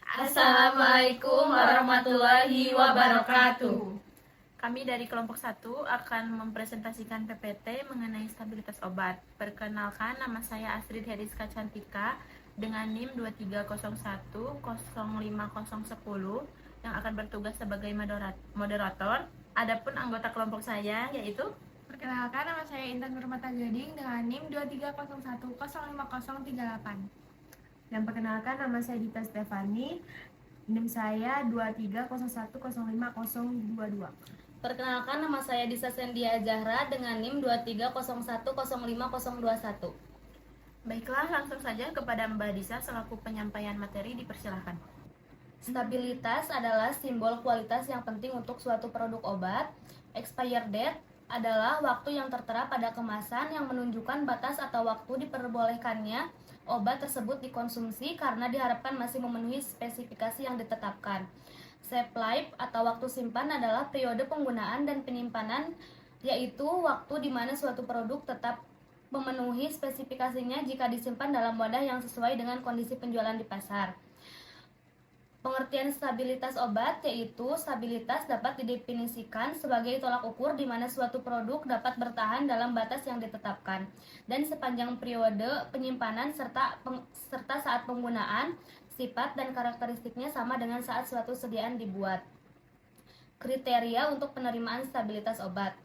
Assalamualaikum warahmatullahi wabarakatuh. Kami dari kelompok 1 akan mempresentasikan PPT mengenai stabilitas obat. Perkenalkan, nama saya Astrid Heriska Cantika dengan NIM 231050010 yang akan bertugas sebagai moderator. Adapun anggota kelompok saya yaitu Perkenalkan, nama saya Intan Nurmata Gading dengan NIM 230105038. Dan perkenalkan, nama saya Dita Stefani, NIM saya 230105022. Perkenalkan, nama saya Disa Sendia Zahra dengan NIM 230105021. Baiklah, langsung saja kepada Mbak Disa selaku penyampaian materi, dipersilahkan. Stabilitas adalah simbol kualitas yang penting untuk suatu produk obat. Expired date adalah waktu yang tertera pada kemasan yang menunjukkan batas atau waktu diperbolehkannya obat tersebut dikonsumsi karena diharapkan masih memenuhi spesifikasi yang ditetapkan. Shelf life atau waktu simpan adalah periode penggunaan dan penyimpanan, yaitu waktu di mana suatu produk tetap memenuhi spesifikasinya jika disimpan dalam wadah yang sesuai dengan kondisi penjualan di pasar. Pengertian stabilitas obat yaitu stabilitas dapat didefinisikan sebagai tolak ukur di mana suatu produk dapat bertahan dalam batas yang ditetapkan dan sepanjang periode penyimpanan serta saat penggunaan, sifat dan karakteristiknya sama dengan saat suatu sediaan dibuat. Kriteria untuk penerimaan stabilitas obat.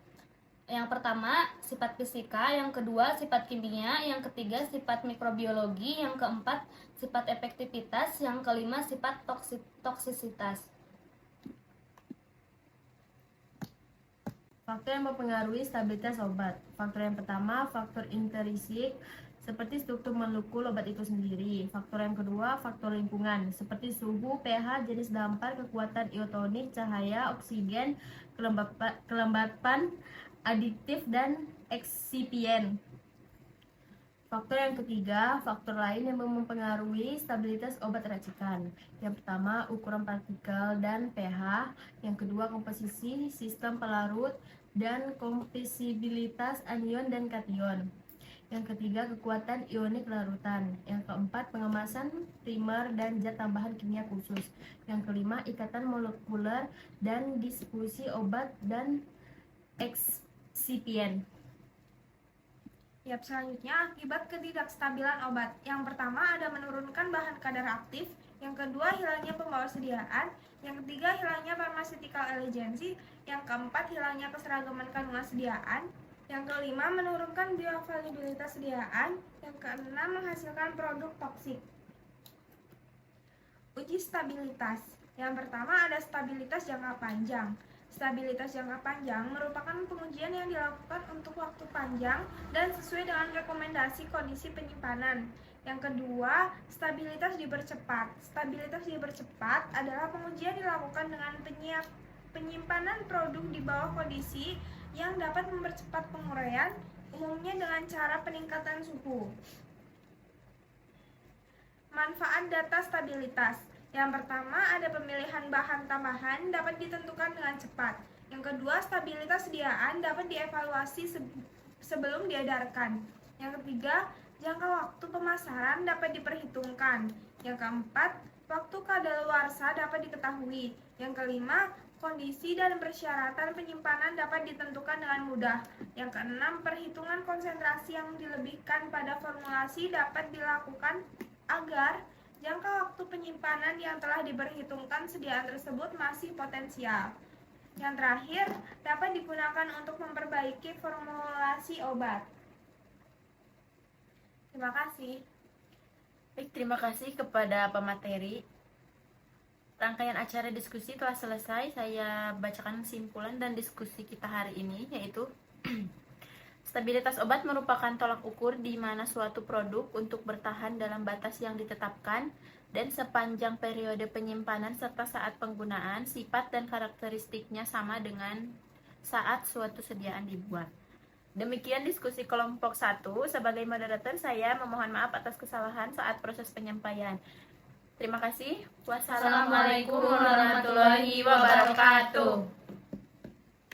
Yang pertama, sifat fisika, yang kedua, sifat kimia, yang ketiga, sifat mikrobiologi, yang keempat, sifat efektivitas, yang kelima, sifat toksisitas. Faktor yang mempengaruhi stabilitas obat. Faktor yang pertama, faktor intrinsik, seperti struktur molekul obat itu sendiri. Faktor yang kedua, faktor lingkungan, seperti suhu, pH, jenis dampar, kekuatan iotonik, cahaya, oksigen, kelembapan, aditif, dan eksipien. Faktor yang ketiga, faktor lain yang mempengaruhi stabilitas obat racikan. Yang pertama, ukuran partikel dan pH. Yang kedua, komposisi, sistem pelarut, dan kompatibilitas anion dan kation. Yang ketiga, kekuatan ionik larutan. Yang keempat, pengemasan primer dan zat tambahan kimia khusus. Yang kelima, ikatan molekuler dan diskusi obat dan eksipien. Selanjutnya, akibat ketidakstabilan obat. Yang pertama ada menurunkan bahan kadar aktif, yang kedua hilangnya pembawa sediaan, yang ketiga hilangnya pharmaceutical elegancy, yang keempat hilangnya keseragaman kandungan sediaan, yang kelima menurunkan bioavailabilitas sediaan, yang keenam menghasilkan produk toksik. Uji stabilitas. Yang pertama ada stabilitas jangka panjang. Stabilitas jangka panjang merupakan pengujian yang dilakukan untuk waktu panjang dan sesuai dengan rekomendasi kondisi penyimpanan. Yang kedua, stabilitas dipercepat. Stabilitas dipercepat adalah pengujian dilakukan dengan penyimpanan produk di bawah kondisi yang dapat mempercepat penguraian, umumnya dengan cara peningkatan suhu. Manfaat data stabilitas. Yang pertama, ada pemilihan bahan tambahan dapat ditentukan dengan cepat. Yang kedua, stabilitas sediaan dapat dievaluasi sebelum diedarkan. Yang ketiga, jangka waktu pemasaran dapat diperhitungkan. Yang keempat, waktu kadaluarsa dapat diketahui. Yang kelima, kondisi dan persyaratan penyimpanan dapat ditentukan dengan mudah. Yang keenam, perhitungan konsentrasi yang dilebihkan pada formulasi dapat dilakukan agar jangka waktu penyimpanan yang telah diperhitungkan sediaan tersebut masih potensial. Yang terakhir, dapat digunakan untuk memperbaiki formulasi obat. Terima kasih. Baik, terima kasih kepada pemateri. Rangkaian acara diskusi telah selesai. Saya bacakan kesimpulan dan diskusi kita hari ini, yaitu stabilitas obat merupakan tolak ukur di mana suatu produk untuk bertahan dalam batas yang ditetapkan dan sepanjang periode penyimpanan serta saat penggunaan, sifat dan karakteristiknya sama dengan saat suatu sediaan dibuat. Demikian diskusi kelompok 1. Sebagai moderator, saya memohon maaf atas kesalahan saat proses penyampaian. Terima kasih. Wassalamualaikum warahmatullahi wabarakatuh.